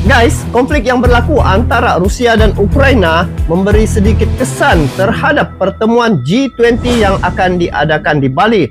Guys, konflik yang berlaku antara Rusia dan Ukraina memberi sedikit kesan terhadap pertemuan G20 yang akan diadakan di Bali.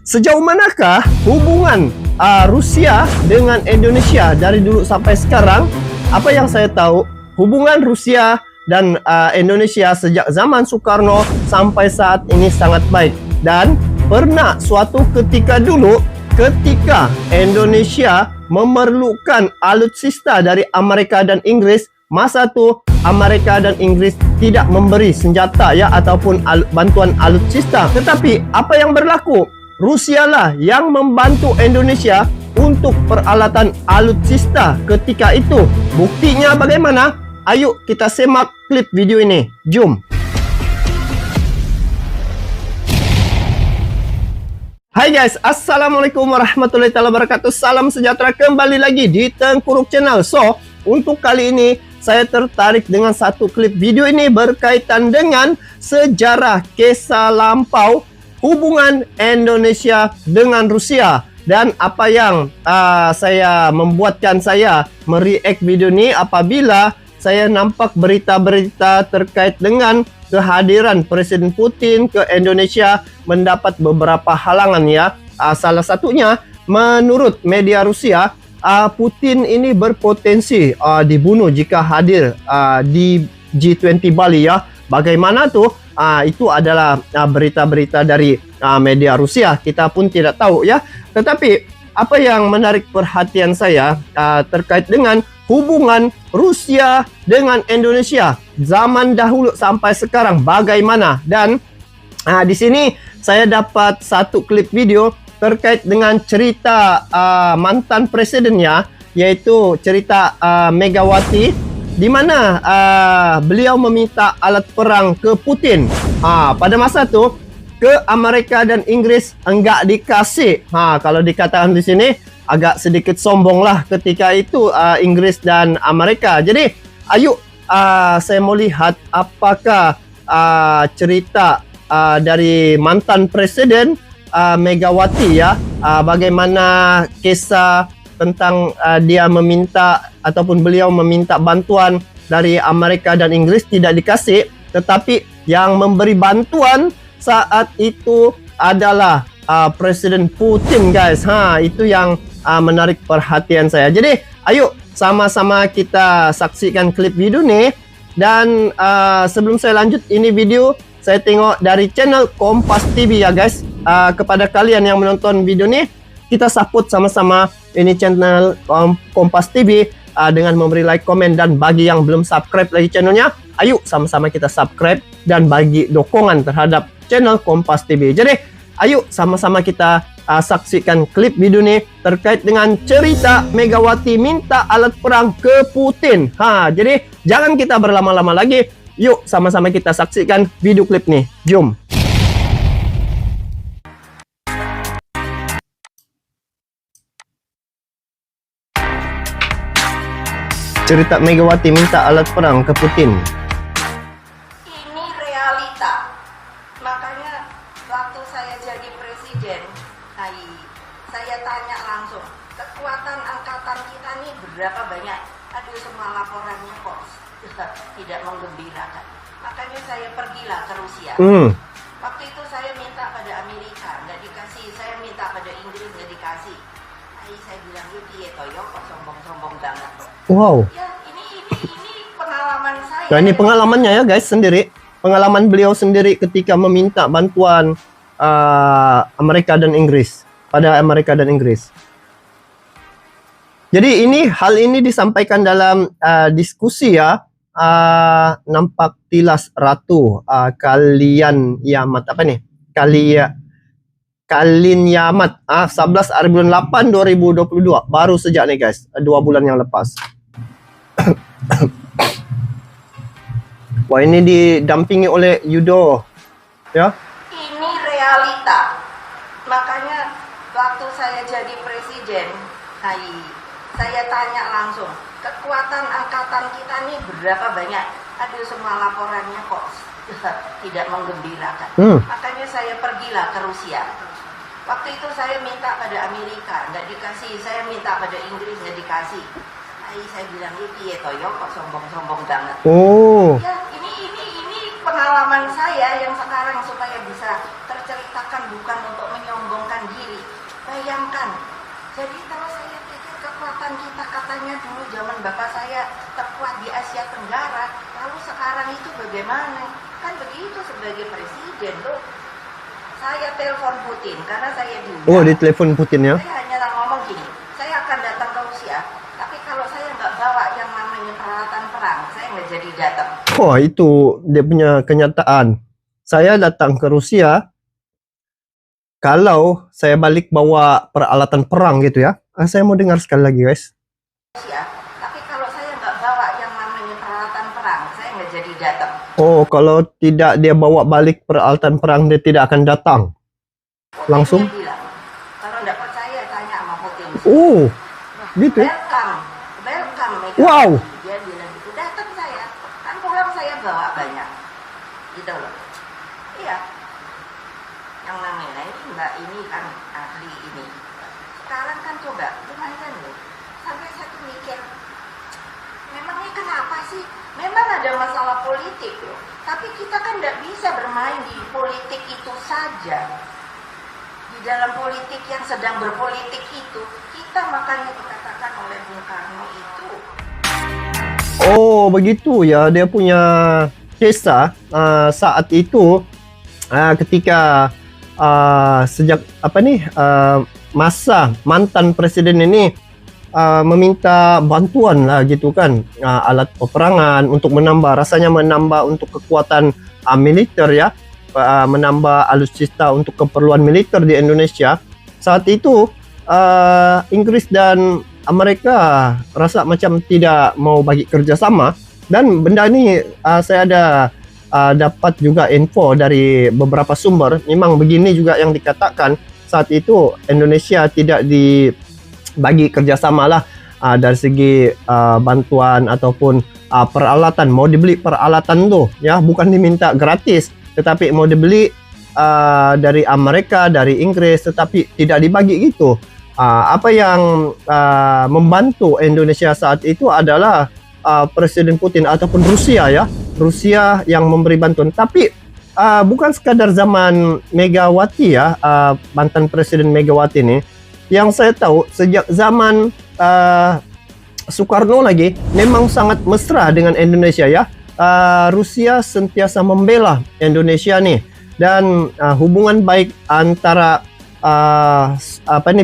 Sejauh manakah hubungan Rusia dengan Indonesia dari dulu sampai sekarang? Apa yang saya tahu, hubungan Rusia dan Indonesia sejak zaman Soekarno sampai saat ini sangat baik. Dan pernah suatu ketika dulu, ketika Indonesia memerlukan alutsista dari Amerika dan Inggris, masa itu Amerika dan Inggris tidak memberi senjata ya ataupun bantuan alutsista. Tetapi apa yang berlaku? Rusia lah yang membantu Indonesia untuk peralatan alutsista ketika itu. Buktinya bagaimana? Ayo kita simak klip video ini. Jom. Hai guys, Assalamualaikum warahmatullahi wabarakatuh. Salam sejahtera, kembali lagi di Tengkuruk Channel. So, untuk kali ini saya tertarik dengan satu klip video ini berkaitan dengan sejarah kisah lampau hubungan Indonesia dengan Rusia. Dan apa yang membuatkan saya mereact video ini apabila saya nampak berita-berita terkait dengan kehadiran Presiden Putin ke Indonesia mendapat beberapa halangan ya. Salah satunya menurut media Rusia, Putin ini berpotensi dibunuh jika hadir di G20 Bali ya. Bagaimana tuh? Itu adalah berita-berita dari media Rusia. Kita pun tidak tahu ya. Tetapi apa yang menarik perhatian saya terkait dengan hubungan Rusia dengan Indonesia zaman dahulu sampai sekarang bagaimana. Dan di sini saya dapat satu klip video terkait dengan cerita mantan presidennya, yaitu cerita Megawati, di mana beliau meminta alat perang ke Putin. Pada masa itu ke Amerika dan Inggris enggak dikasih. Kalau dikatakan di sini agak sedikit sombong lah ketika itu Inggris dan Amerika. Jadi ayo saya mau lihat apakah cerita dari mantan presiden Megawati ya, bagaimana kisah tentang dia meminta ataupun beliau meminta bantuan dari Amerika dan Inggris tidak dikasih, tetapi yang memberi bantuan saat itu adalah Presiden Putin guys. Itu yang menarik perhatian saya. Jadi ayo sama-sama kita saksikan klip video nih. Dan sebelum saya lanjut ini video, saya tengok dari channel Kompas TV ya guys. Kepada kalian yang menonton video nih, kita support sama-sama ini channel Kompas TV dengan memberi like, komen, dan bagi yang belum subscribe lagi channelnya, ayo sama-sama kita subscribe dan bagi dukungan terhadap channel Kompas TV. Jadi ayo sama-sama kita saksikan klip video ini terkait dengan cerita Megawati minta alat perang ke Putin. Jadi jangan kita berlama-lama lagi. Yuk sama-sama kita saksikan video klip nih. Jom. Cerita Megawati minta alat perang ke Putin. Ini realita. Makanya waktu saya jadi presiden, saya tanya langsung, kekuatan angkatan kita nih berapa banyak? Aduh, semua laporannya kok tidak menggembirakan. Makanya saya pergilah ke Rusia. Waktu itu saya minta pada Amerika, nggak dikasih. Saya minta pada Inggris, nggak dikasih. Saya bilang, iya toyo kok sombong-sombong banget. Wow. Ya, ini pengalaman saya. Nah, ini pengalamannya ya guys sendiri. Pengalaman beliau sendiri ketika meminta bantuan Amerika dan Inggris, pada Amerika dan Inggris. Jadi hal ini disampaikan dalam diskusi ya. Nampak tilas Ratu Kalin Yamat Kalin Yamat 11 hari bulan 8 2022, baru sejak nih guys, 2 bulan yang lepas. Wah, ini didampingi oleh Yudo ya. Ini realita. Makanya waktu saya jadi presiden, saya tanya langsung, kekuatan angkatan kita nih berapa banyak? Aduh, semua laporannya kok tidak menggembirakan. Makanya saya pergilah ke Rusia. Waktu itu saya minta pada Amerika, nggak dikasih. Saya minta pada Inggris, nggak dikasih. Saya bilang ini ya toyo kok sombong-sombong banget. Oh. Ya, ini pengalaman saya yang sekarang supaya bisa terceritakan, bukan untuk menyombongkan diri. Bayangkan, jadi kalau saya pikir kekuatan kita katanya dulu zaman bapak saya terkuat di Asia Tenggara, lalu sekarang itu bagaimana? Kan begitu sebagai presiden loh. Saya telepon Putin karena saya diundang. Oh, ditelepon Putin ya? Saya hanya ngomong gini, saya akan datang ke Rusia, tapi kalau saya nggak bawa yang namanya peralatan perang, saya nggak jadi datang. Oh, itu dia punya kenyataan. Saya datang ke Rusia, kalau saya balik bawa peralatan perang gitu ya. Saya mau dengar sekali lagi, guys. Rusia, tapi kalau saya nggak bawa yang namanya peralatan perang, saya nggak jadi datang. Oh, kalau tidak dia bawa balik peralatan perang, dia tidak akan datang. Putin Langsung? dia bilang, kalau nggak percaya tanya sama Putin. Oh, gitu ya? Welcome. Wow. Dia bilang gitu, datang saya, kan pulang saya bawa banyak, gitu loh. Iya, yang namanya ini mbak ini kan ahli ini. Sekarang kan coba, lumayan loh. Sampai saya tuh mikir, memangnya kenapa sih? Memang ada masalah politik loh. Tapi kita kan nggak bisa bermain di politik itu saja. Di dalam politik yang sedang berpolitik itu, kita makanya dikatakan oleh Bung Karno itu. Oh, begitu ya. Dia punya kisah saat itu ketika sejak masa mantan presiden ini meminta bantuan lah gitu kan, alat peperangan untuk menambah untuk kekuatan militer ya, menambah alutsista untuk keperluan militer di Indonesia. Saat itu Inggris dan Amerika rasa macam tidak mau bagi kerjasama, dan benda ini saya ada dapat juga info dari beberapa sumber. Memang begini juga yang dikatakan, saat itu Indonesia tidak dibagi kerjasama lah dari segi bantuan ataupun peralatan. Mau dibeli peralatan tuh ya, bukan diminta gratis, tetapi mau dibeli dari Amerika, dari Inggris, tetapi tidak dibagi gitu. Apa yang membantu Indonesia saat itu adalah Presiden Putin ataupun Rusia ya. Rusia yang memberi bantuan. Tapi bukan sekadar zaman Megawati ya, mantan Presiden Megawati ini. Yang saya tahu sejak zaman Soekarno lagi memang sangat mesra dengan Indonesia ya. Rusia sentiasa membela Indonesia nih, dan hubungan baik antara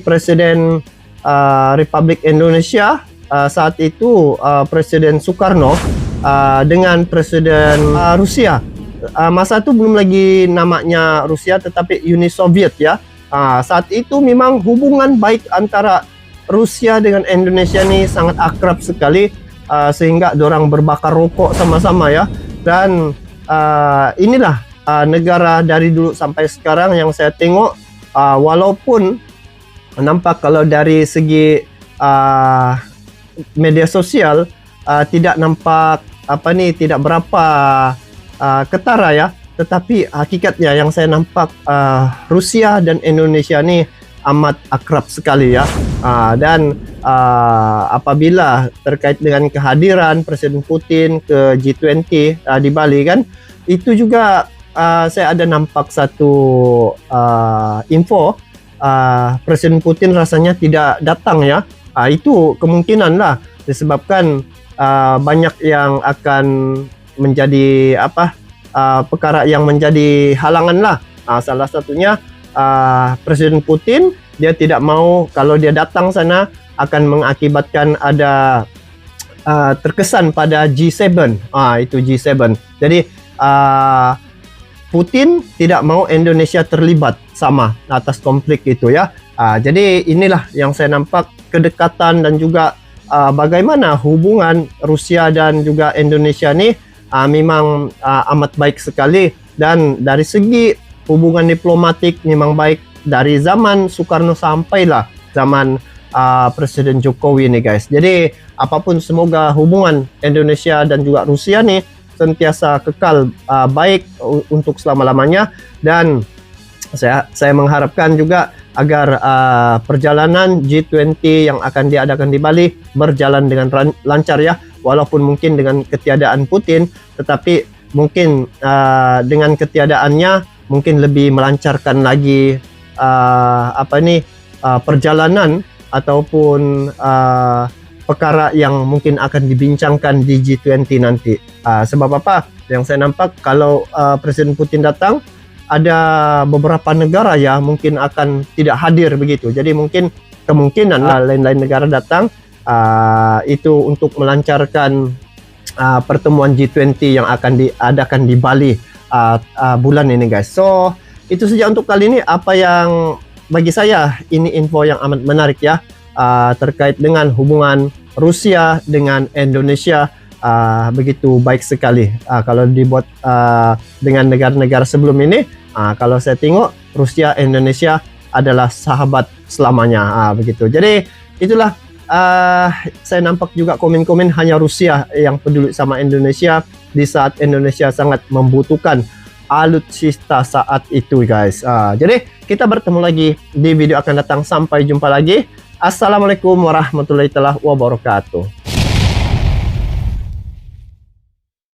Presiden Republik Indonesia saat itu Presiden Soekarno dengan Presiden Rusia. Masa itu belum lagi namanya Rusia, tetapi Uni Soviet ya. Saat itu memang hubungan baik antara Rusia dengan Indonesia ini sangat akrab sekali, sehingga dorang berbakar rokok sama-sama ya. Dan inilah negara dari dulu sampai sekarang yang saya tengok, walaupun nampak kalau dari segi media sosial tidak nampak tidak berapa ketara ya, tetapi hakikatnya yang saya nampak Rusia dan Indonesia ni amat akrab sekali ya. Dan apabila terkait dengan kehadiran Presiden Putin ke G20 di Bali kan, itu juga saya ada nampak satu info Presiden Putin rasanya tidak datang ya. Itu kemungkinan lah disebabkan banyak yang akan menjadi perkara yang menjadi halangan lah. Salah satunya Presiden Putin, dia tidak mau kalau dia datang sana akan mengakibatkan ada terkesan pada G7. Itu G7. Jadi Putin tidak mau Indonesia terlibat sama atas konflik itu ya. Jadi inilah yang saya nampak kedekatan dan juga bagaimana hubungan Rusia dan juga Indonesia ni memang amat baik sekali, dan dari segi hubungan diplomatik memang baik dari zaman Soekarno sampailah zaman Presiden Jokowi ini guys. Jadi apapun, semoga hubungan Indonesia dan juga Rusia nih sentiasa kekal baik untuk selama-lamanya, dan saya mengharapkan juga agar perjalanan G20 yang akan diadakan di Bali berjalan dengan lancar ya, walaupun mungkin dengan ketiadaan Putin, tetapi mungkin dengan ketiadaannya mungkin lebih melancarkan lagi perjalanan ataupun perkara yang mungkin akan dibincangkan di G20 nanti. Sebab apa? Yang saya nampak kalau Presiden Putin datang, ada beberapa negara ya mungkin akan tidak hadir begitu. Jadi mungkin kemungkinan lain-lain negara datang itu untuk melancarkan pertemuan G20 yang akan diadakan di Bali bulan ini guys. So itu saja untuk kali ini, apa yang bagi saya ini info yang amat menarik ya, terkait dengan hubungan Rusia dengan Indonesia. Begitu baik sekali kalau dibuat dengan negara-negara sebelum ini. Kalau saya tengok Rusia Indonesia adalah sahabat selamanya, begitu. Jadi itulah, saya nampak juga komen-komen hanya Rusia yang peduli sama Indonesia di saat Indonesia sangat membutuhkan alutsista saat itu guys. Jadi kita bertemu lagi di video akan datang. Sampai jumpa lagi. Assalamualaikum warahmatullahi wabarakatuh.